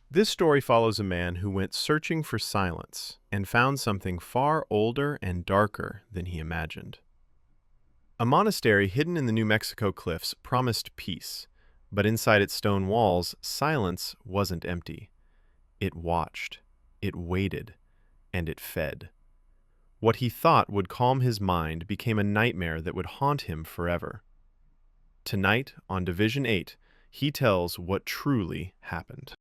This story follows a man who went searching for silence and found something far older and darker than he imagined. A monastery hidden in the New Mexico cliffs promised peace, but inside its stone walls, silence wasn't empty. It watched, it waited, and it fed. What he thought would calm his mind became a nightmare that would haunt him forever. Tonight, on Division 8, he tells what truly happened.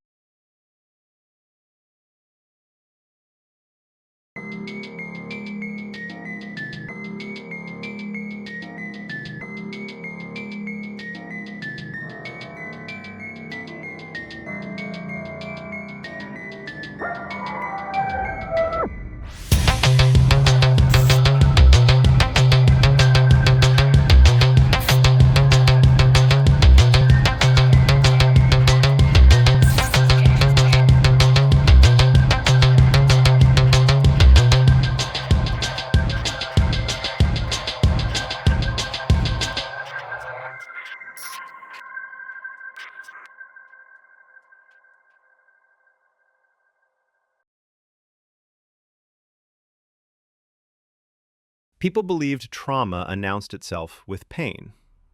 People believed trauma announced itself with pain.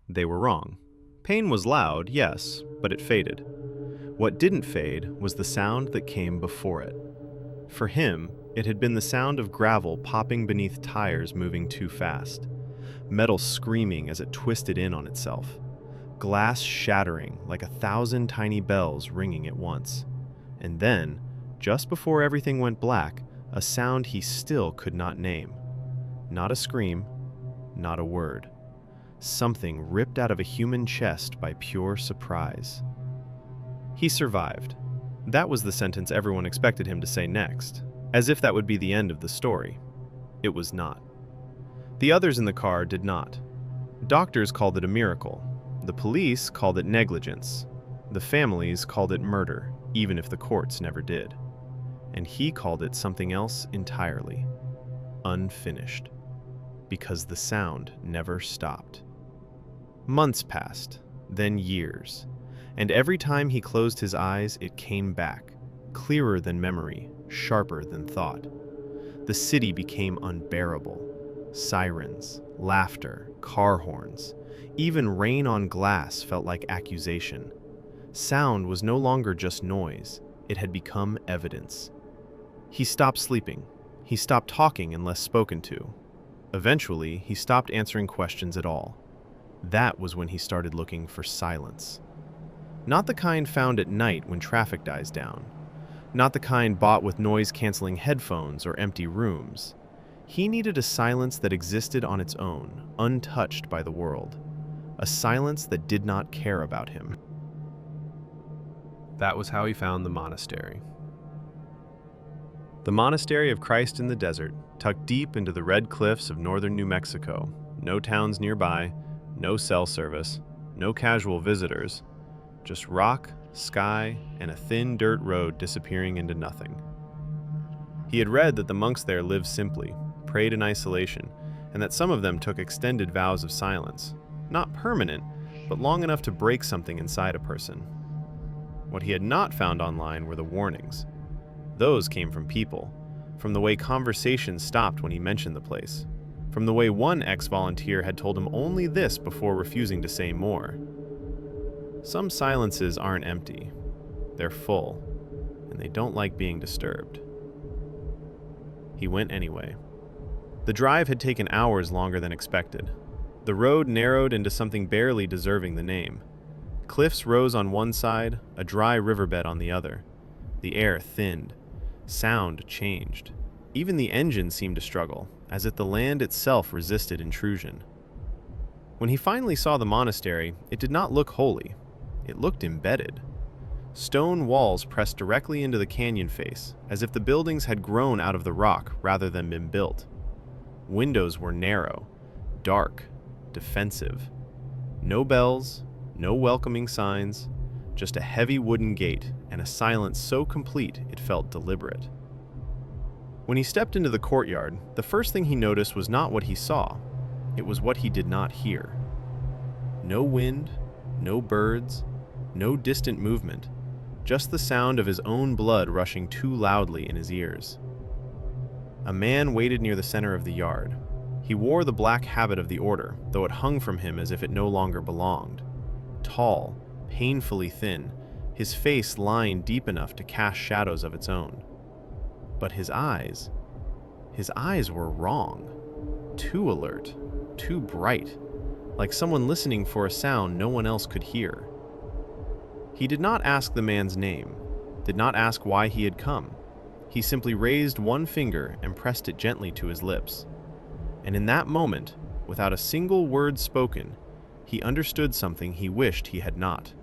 They were wrong. Pain was loud, yes, but it faded. What didn't fade was the sound that came before it. For him, it had been the sound of gravel popping beneath tires moving too fast, metal screaming as it twisted in on itself, glass shattering like 1,000 tiny bells ringing at once. And then, just before everything went black, a sound he still could not name. Not a scream, not a word. Something ripped out of a human chest by pure surprise. He survived. That was the sentence everyone expected him to say next, as if that would be the end of the story. It was not. The others in the car did not. Doctors called it a miracle. The police called it negligence. The families called it murder, even if the courts never did. And he called it something else entirely. Unfinished. Because the sound never stopped. Months passed, then years, and every time he closed his eyes, it came back, clearer than memory, sharper than thought. The city became unbearable. Sirens, laughter, car horns, even rain on glass felt like accusation. Sound was no longer just noise, it had become evidence. He stopped sleeping. He stopped talking unless spoken to. Eventually, he stopped answering questions at all. That was when he started looking for silence. Not the kind found at night when traffic dies down. Not the kind bought with noise-canceling headphones or empty rooms. He needed a silence that existed on its own, untouched by the world. A silence that did not care about him. That was how he found the monastery. The Monastery of Christ in the Desert, tucked deep into the red cliffs of northern New Mexico. No towns nearby, no cell service, no casual visitors. Just rock, sky, and a thin dirt road disappearing into nothing. He had read that the monks there lived simply, prayed in isolation, and that some of them took extended vows of silence. Not permanent, but long enough to break something inside a person. What he had not found online were the warnings. Those came from people, from the way conversations stopped when he mentioned the place, from the way one ex-volunteer had told him only this before refusing to say more. Some silences aren't empty. They're full, and they don't like being disturbed. He went anyway. The drive had taken hours longer than expected. The road narrowed into something barely deserving the name. Cliffs rose on one side, a dry riverbed on the other. The air thinned. Sound changed. Even the engine seemed to struggle, as if the land itself resisted intrusion. When he finally saw the monastery, it did not look holy. It looked embedded. Stone walls pressed directly into the canyon face, as if the buildings had grown out of the rock rather than been built. Windows were narrow, dark, defensive. No bells, no welcoming signs, just a heavy wooden gate and a silence so complete it felt deliberate. When he stepped into the courtyard, the first thing he noticed was not what he saw. It was what he did not hear. No wind, no birds, no distant movement, just the sound of his own blood rushing too loudly in his ears. A man waited near the center of the yard. He wore the black habit of the order, though it hung from him as if it no longer belonged. Tall, painfully thin, his face lined deep enough to cast shadows of its own. But his eyes were wrong. Too alert, too bright, like someone listening for a sound no one else could hear. He did not ask the man's name, did not ask why he had come. He simply raised one finger and pressed it gently to his lips. And in that moment, without a single word spoken, he understood something he wished he had not.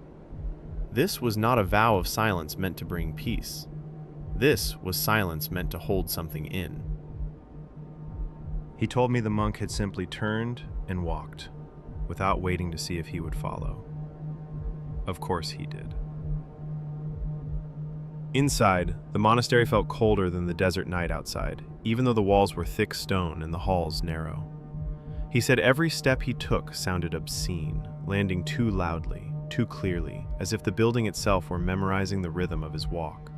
This was not a vow of silence meant to bring peace. This was silence meant to hold something in. He told me the monk had simply turned and walked, without waiting to see if he would follow. Of course he did. Inside, the monastery felt colder than the desert night outside, even though the walls were thick stone and the halls narrow. He said every step he took sounded obscene, landing too loudly, too clearly, as if the building itself were memorizing the rhythm of his walk.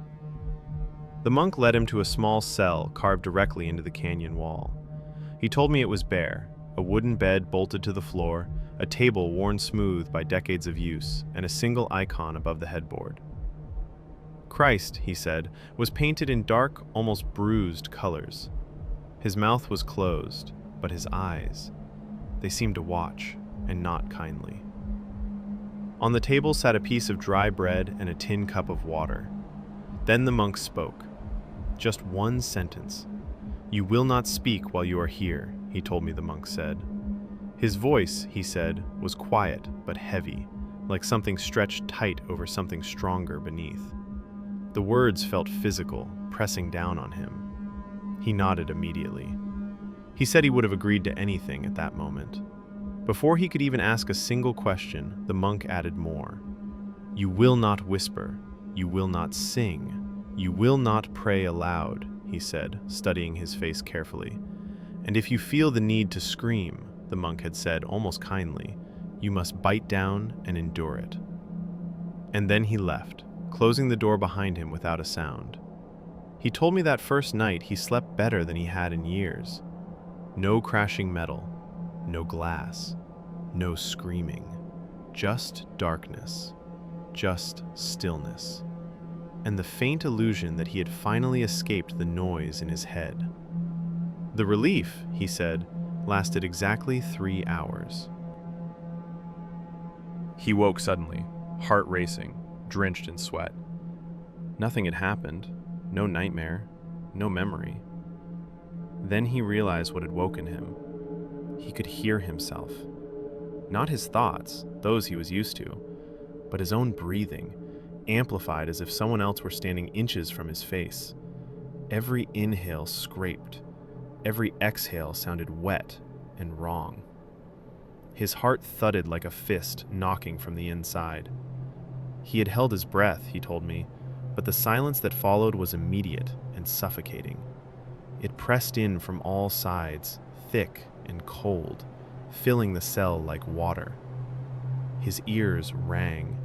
The monk led him to a small cell carved directly into the canyon wall. He told me it was bare, a wooden bed bolted to the floor, a table worn smooth by decades of use, and a single icon above the headboard. Christ, he said, was painted in dark, almost bruised colors. His mouth was closed, but his eyes, they seemed to watch, and not kindly. On the table sat a piece of dry bread and a tin cup of water. Then the monk spoke. Just one sentence. "You will not speak while you are here," he told me the monk said. His voice, he said, was quiet but heavy, like something stretched tight over something stronger beneath. The words felt physical, pressing down on him. He nodded immediately. He said he would have agreed to anything at that moment. Before he could even ask a single question, the monk added more. "You will not whisper. You will not sing. You will not pray aloud," he said, studying his face carefully. "And if you feel the need to scream," the monk had said almost kindly, "you must bite down and endure it." And then he left, closing the door behind him without a sound. He told me that first night he slept better than he had in years. No crashing metal, no glass, no screaming, just darkness, just stillness, and the faint illusion that he had finally escaped the noise in his head. The relief, he said, lasted exactly 3 hours. He woke suddenly, heart racing, drenched in sweat. Nothing had happened, no nightmare, no memory. Then he realized what had woken him. He could hear himself. Not his thoughts, those he was used to, but his own breathing, amplified as if someone else were standing inches from his face. Every inhale scraped. Every exhale sounded wet and wrong. His heart thudded like a fist knocking from the inside. He had held his breath, he told me, but the silence that followed was immediate and suffocating. It pressed in from all sides, thick and cold, filling the cell like water. His ears rang.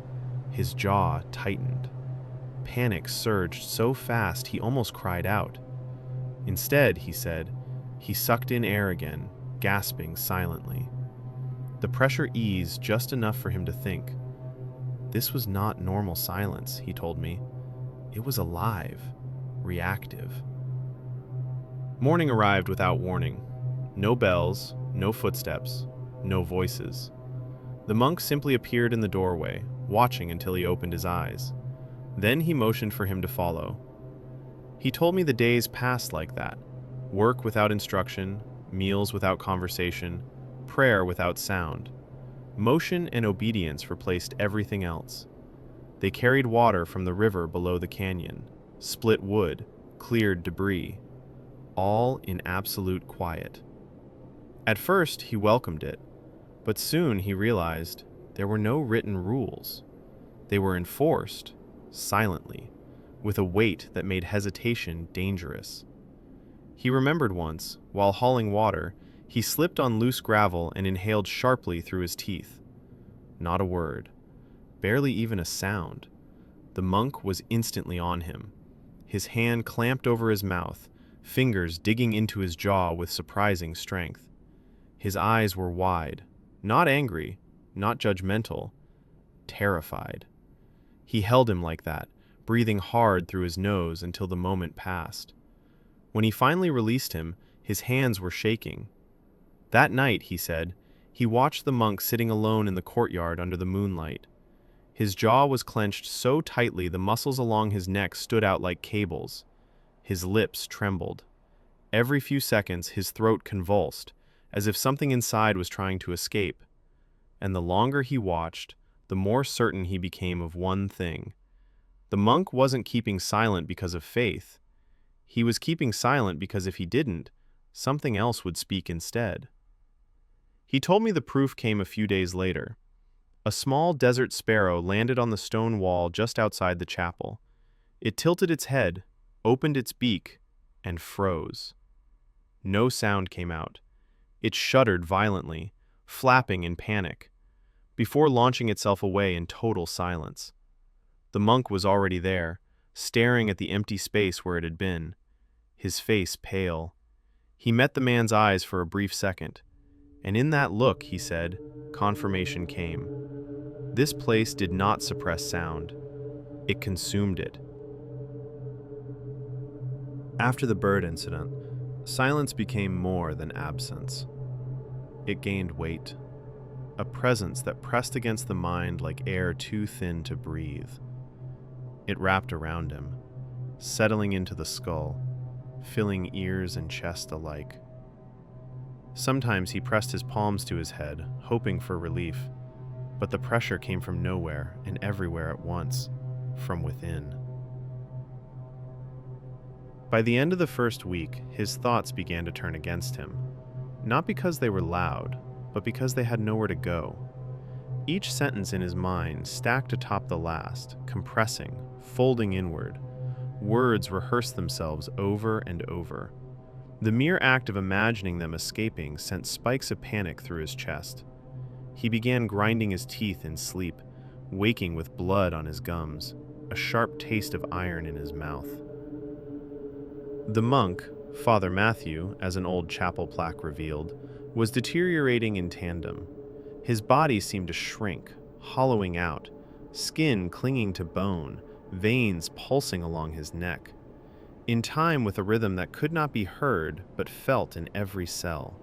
His jaw tightened. Panic surged so fast he almost cried out. Instead, he said, he sucked in air again, gasping silently. The pressure eased just enough for him to think. This was not normal silence, he told me. It was alive, reactive. Morning arrived without warning. No bells, no footsteps, no voices. The monk simply appeared in the doorway, watching until he opened his eyes. Then he motioned for him to follow. He told me the days passed like that. Work without instruction, meals without conversation, prayer without sound. Motion and obedience replaced everything else. They carried water from the river below the canyon, split wood, cleared debris, all in absolute quiet. At first, he welcomed it, but soon he realized there were no written rules. They were enforced, silently, with a weight that made hesitation dangerous. He remembered once, while hauling water, he slipped on loose gravel and inhaled sharply through his teeth. Not a word, barely even a sound, The monk was instantly on him, his hand clamped over his mouth, fingers digging into his jaw with surprising strength. His eyes were wide, not angry, not judgmental, terrified. He held him like that, breathing hard through his nose until the moment passed. When he finally released him, his hands were shaking. That night, he said, he watched the monk sitting alone in the courtyard under the moonlight. His jaw was clenched so tightly the muscles along his neck stood out like cables. His lips trembled. Every few seconds, his throat convulsed, as if something inside was trying to escape. And the longer he watched, the more certain he became of one thing. The monk wasn't keeping silent because of faith. He was keeping silent because if he didn't, something else would speak instead. He told me the proof came a few days later. A small desert sparrow landed on the stone wall just outside the chapel. It tilted its head, opened its beak, and froze. No sound came out. It shuddered violently, flapping in panic, before launching itself away in total silence. The monk was already there, staring at the empty space where it had been, his face pale. He met the man's eyes for a brief second, and in that look, he said, confirmation came. This place did not suppress sound. It consumed it. After the bird incident, silence became more than absence. It gained weight, a presence that pressed against the mind like air too thin to breathe. It wrapped around him, settling into the skull, filling ears and chest alike. Sometimes he pressed his palms to his head, hoping for relief, but the pressure came from nowhere and everywhere at once, from within. By the end of the first week, his thoughts began to turn against him, not because they were loud, but because they had nowhere to go. Each sentence in his mind stacked atop the last, compressing, folding inward. Words rehearsed themselves over and over. The mere act of imagining them escaping sent spikes of panic through his chest. He began grinding his teeth in sleep, waking with blood on his gums, a sharp taste of iron in his mouth. The monk, Father Matthew, as an old chapel plaque revealed, was deteriorating in tandem. His body seemed to shrink, hollowing out, skin clinging to bone, veins pulsing along his neck, in time with a rhythm that could not be heard but felt in every cell.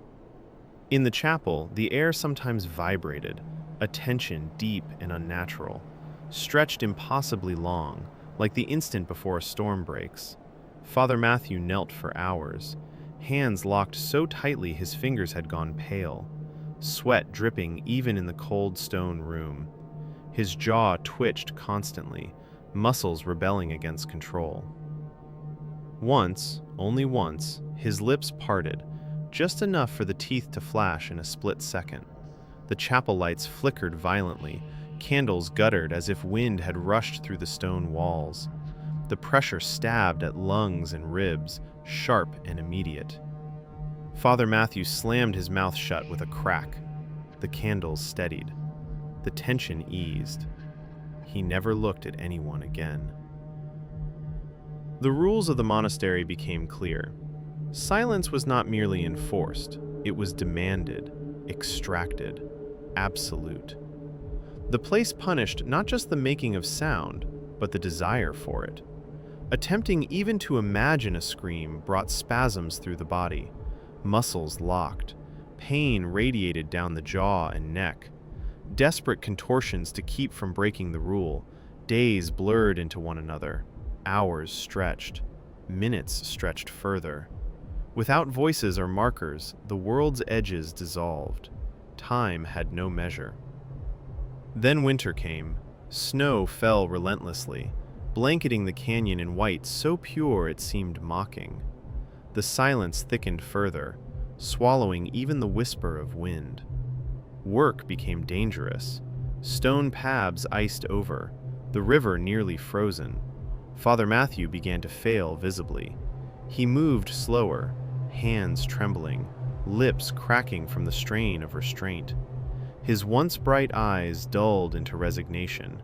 In the chapel, the air sometimes vibrated, a tension deep and unnatural, stretched impossibly long, like the instant before a storm breaks. Father Matthew knelt for hours, hands locked so tightly his fingers had gone pale, sweat dripping even in the cold stone room. His jaw twitched constantly, muscles rebelling against control. Once, only once, his lips parted, just enough for the teeth to flash in a split second. The chapel lights flickered violently, candles guttered as if wind had rushed through the stone walls. The pressure stabbed at lungs and ribs, sharp and immediate. Father Matthew slammed his mouth shut with a crack. The candles steadied. The tension eased. He never looked at anyone again. The rules of the monastery became clear. Silence was not merely enforced, it was demanded, extracted, absolute. The place punished not just the making of sound, but the desire for it. Attempting even to imagine a scream brought spasms through the body. Muscles locked. Pain radiated down the jaw and neck. Desperate contortions to keep from breaking the rule. Days blurred into one another. Hours stretched. Minutes stretched further. Without voices or markers, the world's edges dissolved. Time had no measure. Then winter came. Snow fell relentlessly, blanketing the canyon in white so pure it seemed mocking. The silence thickened further, swallowing even the whisper of wind. Work became dangerous. Stone paths iced over, the river nearly frozen. Father Matthew began to fail visibly. He moved slower, hands trembling, lips cracking from the strain of restraint. His once bright eyes dulled into resignation.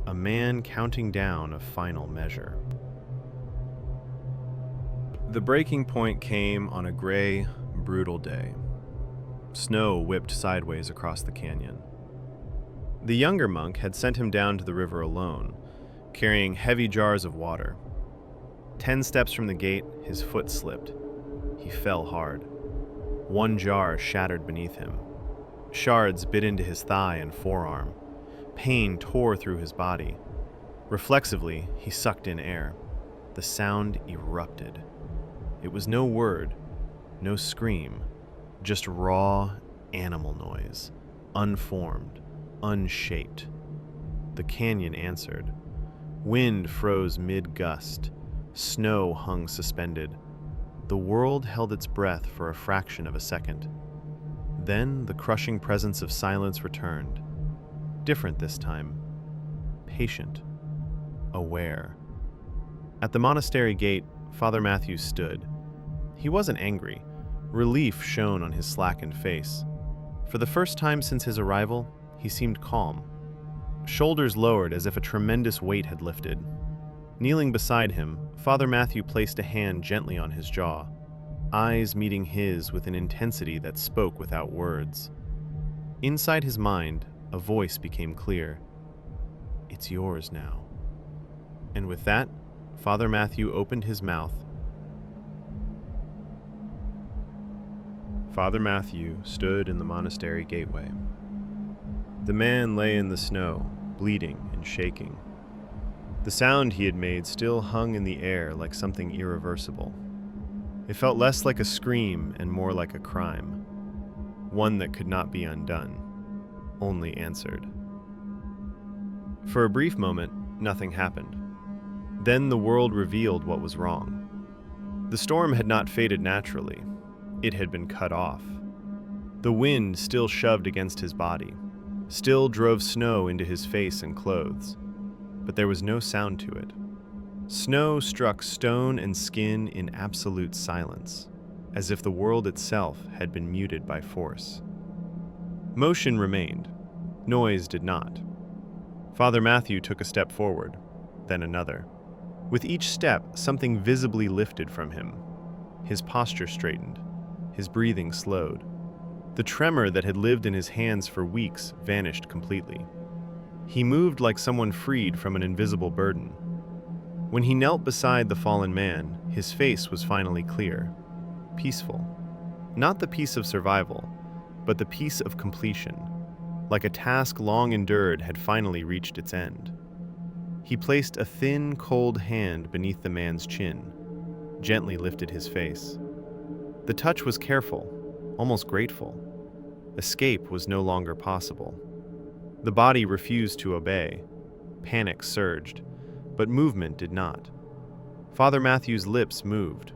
a man counting down a final measure. The breaking point came on a gray, brutal day. Snow whipped sideways across the canyon. The younger monk had sent him down to the river alone, carrying heavy jars of water. 10 steps from the gate, his foot slipped. He fell hard. One jar shattered beneath him. Shards bit into his thigh and forearm. Pain tore through his body. Reflexively, he sucked in air. The sound erupted. It was no word, no scream, just raw animal noise, unformed, unshaped. The canyon answered. Wind froze mid-gust. Snow hung suspended. The world held its breath for a fraction of a second. Then the crushing presence of silence returned. Different this time. Patient. Aware. At the monastery gate, Father Matthew stood. He wasn't angry. Relief shone on his slackened face. For the first time since his arrival, he seemed calm. Shoulders lowered as if a tremendous weight had lifted. Kneeling beside him, Father Matthew placed a hand gently on his jaw, eyes meeting his with an intensity that spoke without words. Inside his mind, a voice became clear. It's yours now. And with that, Father Matthew opened his mouth. Father Matthew stood in the monastery gateway. The man lay in the snow, bleeding and shaking. The sound he had made still hung in the air like something irreversible. It felt less like a scream and more like a crime, one that could not be undone, only answered. For a brief moment, nothing happened. Then the world revealed what was wrong. The storm had not faded naturally. It had been cut off. The wind still shoved against his body, still drove snow into his face and clothes, but there was no sound to it. Snow struck stone and skin in absolute silence, as if the world itself had been muted by force. Motion remained. Noise did not. Father Matthew took a step forward, then another. With each step, something visibly lifted from him. His posture straightened. His breathing slowed. The tremor that had lived in his hands for weeks vanished completely. He moved like someone freed from an invisible burden. When he knelt beside the fallen man, his face was finally clear, peaceful. Not the peace of survival, but the peace of completion, like a task long endured had finally reached its end. He placed a thin, cold hand beneath the man's chin, gently lifted his face. The touch was careful, almost grateful. Escape was no longer possible. The body refused to obey. Panic surged, but movement did not. Father Matthew's lips moved.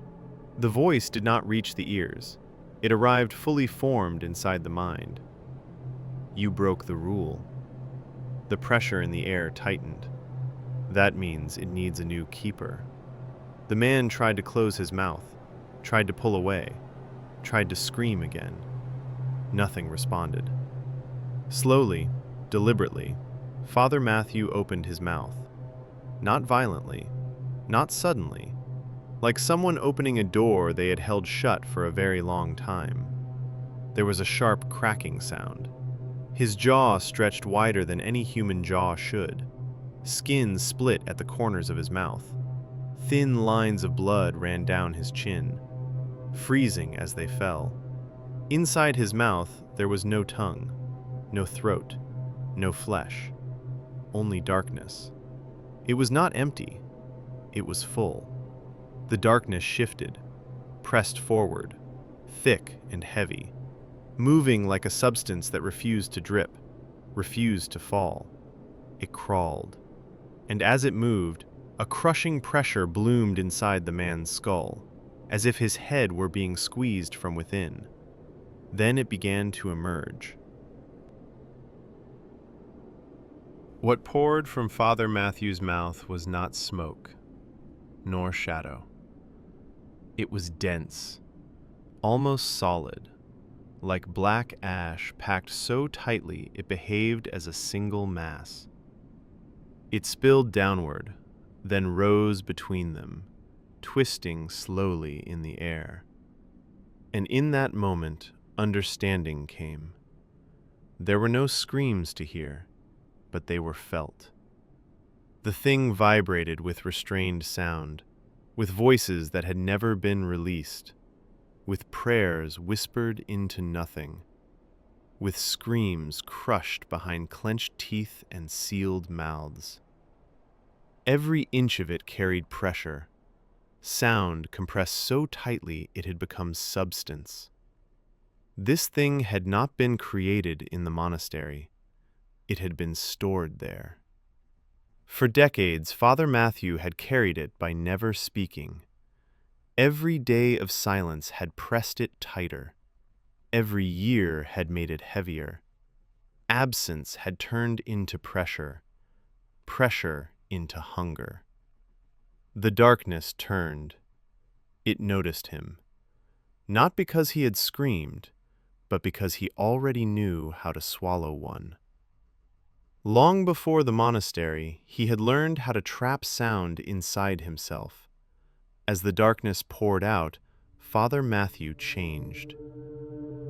The voice did not reach the ears. It arrived fully formed inside the mind. You broke the rule. The pressure in the air tightened. That means it needs a new keeper. The man tried to close his mouth, tried to pull away, tried to scream again. Nothing responded. Slowly, deliberately, Father Matthew opened his mouth. Not violently, not suddenly, like someone opening a door they had held shut for a very long time. There was a sharp cracking sound. His jaw stretched wider than any human jaw should. Skin split at the corners of his mouth. Thin lines of blood ran down his chin, freezing as they fell. Inside his mouth, there was no tongue, no throat, no flesh, only darkness. It was not empty, it was full. The darkness shifted, pressed forward, thick and heavy, moving like a substance that refused to drip, refused to fall. It crawled, and as it moved, a crushing pressure bloomed inside the man's skull, as if his head were being squeezed from within. Then it began to emerge. What poured from Father Matthew's mouth was not smoke, nor shadow. It was dense, almost solid, like black ash packed so tightly it behaved as a single mass. It spilled downward, then rose between them, twisting slowly in the air. And in that moment, understanding came. There were no screams to hear, but they were felt. The thing vibrated with restrained sound, with voices that had never been released, with prayers whispered into nothing, with screams crushed behind clenched teeth and sealed mouths. Every inch of it carried pressure, sound compressed so tightly it had become substance. This thing had not been created in the monastery. It had been stored there. For decades, Father Matthew had carried it by never speaking. Every day of silence had pressed it tighter. Every year had made it heavier. Absence had turned into pressure, pressure into hunger. The darkness turned. It noticed him, not because he had screamed, but because he already knew how to swallow one. Long before the monastery, he had learned how to trap sound inside himself. As the darkness poured out, Father Matthew changed.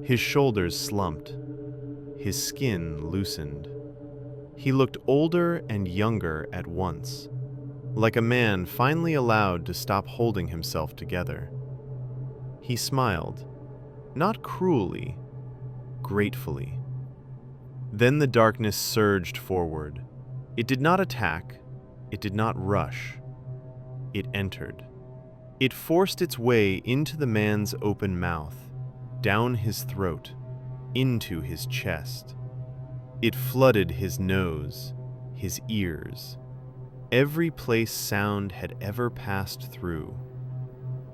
His shoulders slumped. His skin loosened. He looked older and younger at once, like a man finally allowed to stop holding himself together. He smiled, not cruelly, gratefully. Then the darkness surged forward. It did not attack. It did not rush. It entered. It forced its way into the man's open mouth, down his throat, into his chest. It flooded his nose, his ears, every place sound had ever passed through.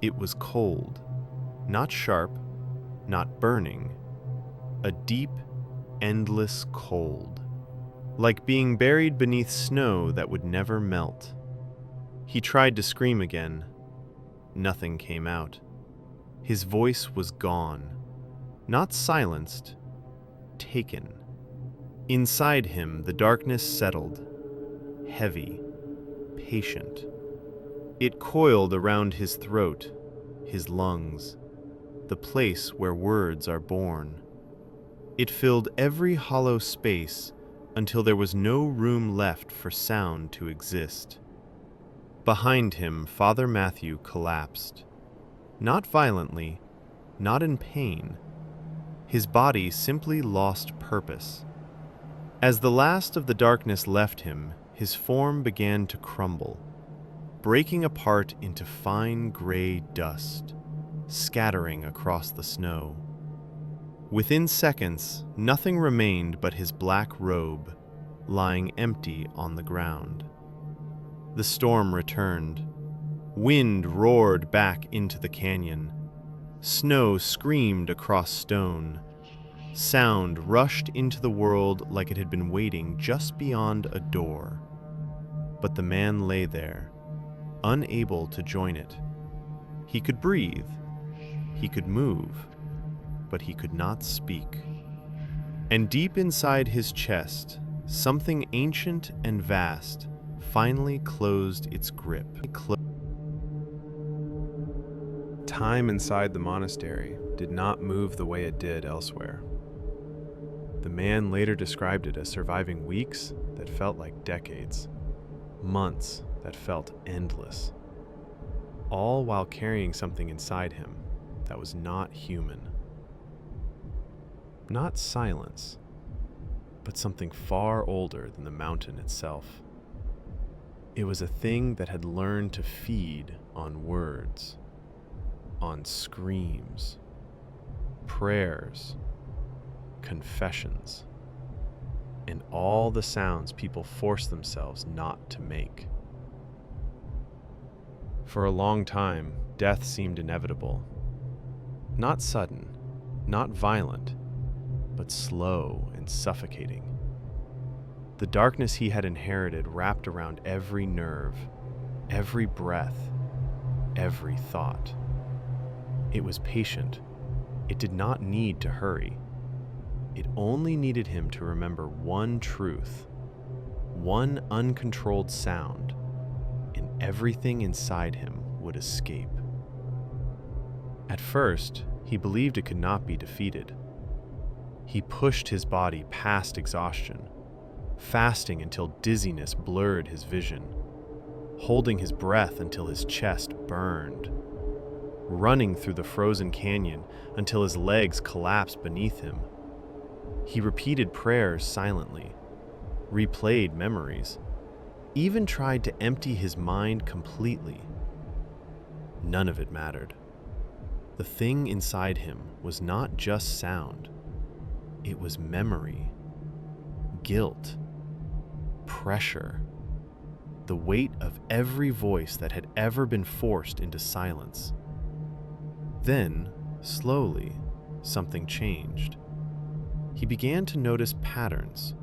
It was cold, not sharp, not burning, a deep, endless cold, like being buried beneath snow that would never melt. He tried to scream again. Nothing came out. His voice was gone, not silenced, taken. Inside him, the darkness settled, heavy, patient. It coiled around his throat, his lungs, the place where words are born. It filled every hollow space until there was no room left for sound to exist. Behind him, Father Matthew collapsed. Not violently, not in pain. His body simply lost purpose. As the last of the darkness left him, his form began to crumble, breaking apart into fine gray dust, scattering across the snow. Within seconds, nothing remained but his black robe, lying empty on the ground. The storm returned. Wind roared back into the canyon. Snow screamed across stone. Sound rushed into the world like it had been waiting just beyond a door. But the man lay there, unable to join it. He could breathe. He could move. But he could not speak. And deep inside his chest, something ancient and vast finally closed its grip. Time inside the monastery did not move the way it did elsewhere. The man later described it as surviving weeks that felt like decades, months that felt endless, all while carrying something inside him that was not human. Not silence, but something far older than the mountain itself. It was a thing that had learned to feed on words, on screams, prayers, confessions, and all the sounds people force themselves not to make. For a long time, death seemed inevitable. Not sudden, not violent, but slow and suffocating. The darkness he had inherited wrapped around every nerve, every breath, every thought. It was patient. It did not need to hurry. It only needed him to remember one truth. one uncontrolled sound, and everything inside him would escape. At first, he believed it could not be defeated. He pushed his body past exhaustion, fasting until dizziness blurred his vision, holding his breath until his chest burned, running through the frozen canyon until his legs collapsed beneath him. He repeated prayers silently, replayed memories, even tried to empty his mind completely. None of it mattered. The thing inside him was not just sound. It was memory, guilt, pressure, the weight of every voice that had ever been forced into silence. Then, slowly, something changed. He began to notice patterns.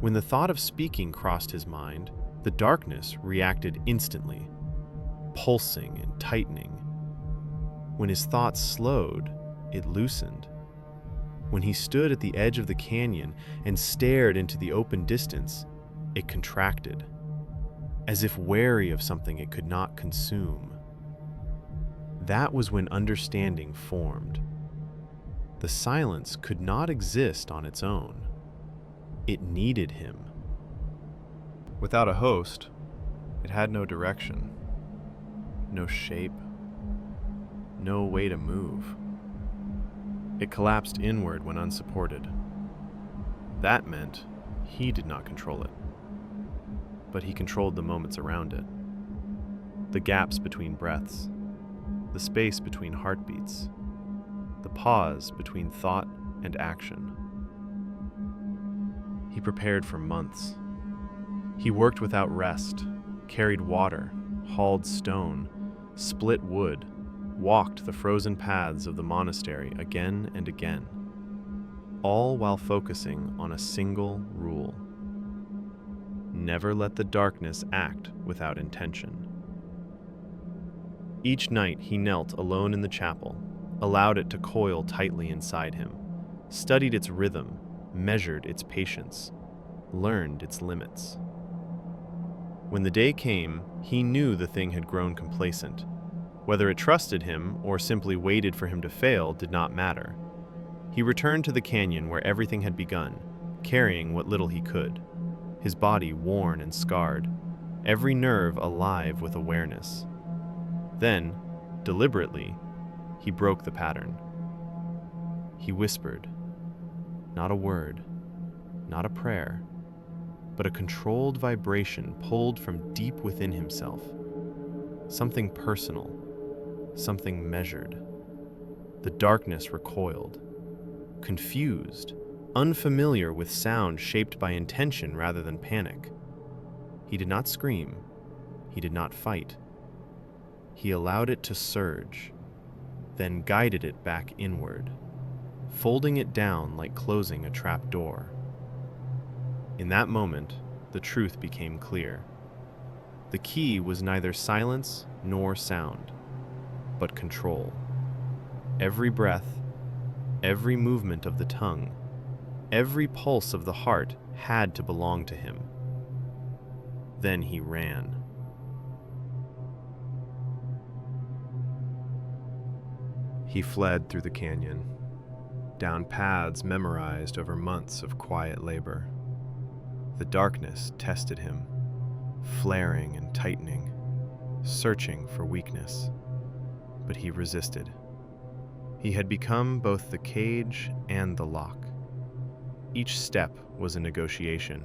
When the thought of speaking crossed his mind, the darkness reacted instantly, pulsing and tightening. When his thoughts slowed, it loosened. When he stood at the edge of the canyon and stared into the open distance, it contracted, as if wary of something it could not consume. That was when understanding formed. The silence could not exist on its own. It needed him. Without a host, it had no direction, no shape, no way to move. It collapsed inward when unsupported. That meant he did not control it, but he controlled the moments around it. The gaps between breaths, the space between heartbeats, the pause between thought and action. He prepared for months. He worked without rest, carried water, hauled stone, split wood, walked the frozen paths of the monastery again and again, all while focusing on a single rule: never let the darkness act without intention. Each night he knelt alone in the chapel, allowed it to coil tightly inside him, studied its rhythm, measured its patience, learned its limits. When the day came, he knew the thing had grown complacent. Whether it trusted him or simply waited for him to fail did not matter. He returned to the canyon where everything had begun, carrying what little he could, his body worn and scarred, every nerve alive with awareness. Then, deliberately, he broke the pattern. He whispered, not a word, not a prayer, but a controlled vibration pulled from deep within himself. Something personal, something measured. The darkness recoiled, confused, unfamiliar with sound shaped by intention rather than panic. He did not scream. He did not fight. He allowed it to surge, then guided it back inward, folding it down like closing a trap door. In that moment, the truth became clear. The key was neither silence nor sound, but control. Every breath, every movement of the tongue, every pulse of the heart had to belong to him. Then he ran. He fled through the canyon, down paths memorized over months of quiet labor. The darkness tested him, flaring and tightening, searching for weakness. But he resisted. He had become both the cage and the lock. Each step was a negotiation,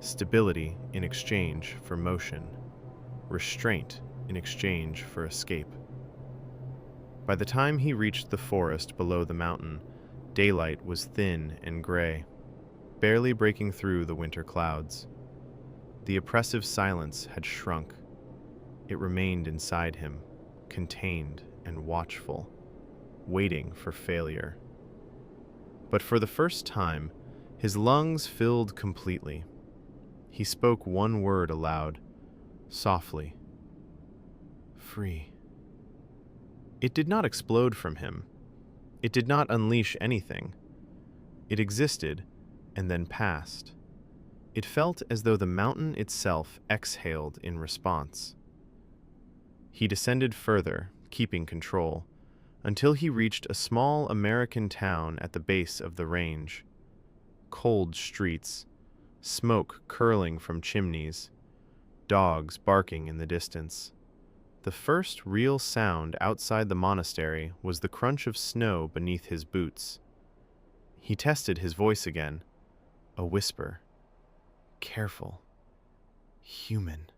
stability in exchange for motion, restraint in exchange for escape. By the time he reached the forest below the mountain, daylight was thin and gray, barely breaking through the winter clouds. The oppressive silence had shrunk. It remained inside him, contained and watchful, waiting for failure. But for the first time, his lungs filled completely. He spoke one word aloud, softly. Free. It did not explode from him. It did not unleash anything. It existed and then passed. It felt as though the mountain itself exhaled in response. He descended further, keeping control, until he reached a small American town at the base of the range. Cold streets, smoke curling from chimneys, dogs barking in the distance. The first real sound outside the monastery was the crunch of snow beneath his boots. He tested his voice again, a whisper. Careful. Human.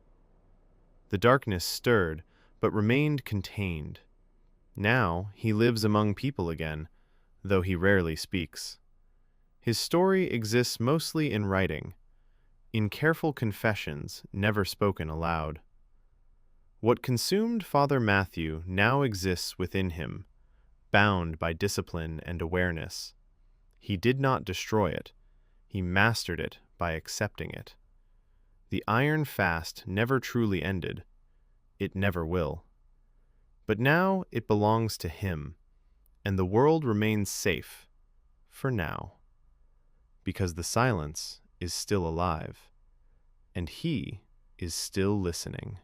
The darkness stirred, but remained contained. Now he lives among people again, though he rarely speaks. His story exists mostly in writing, in careful confessions never spoken aloud. What consumed Father Matthew now exists within him, bound by discipline and awareness. He did not destroy it. He mastered it by accepting it. The iron fast never truly ended. It never will. But now it belongs to him, and the world remains safe, for now, because the silence is still alive, and he is still listening.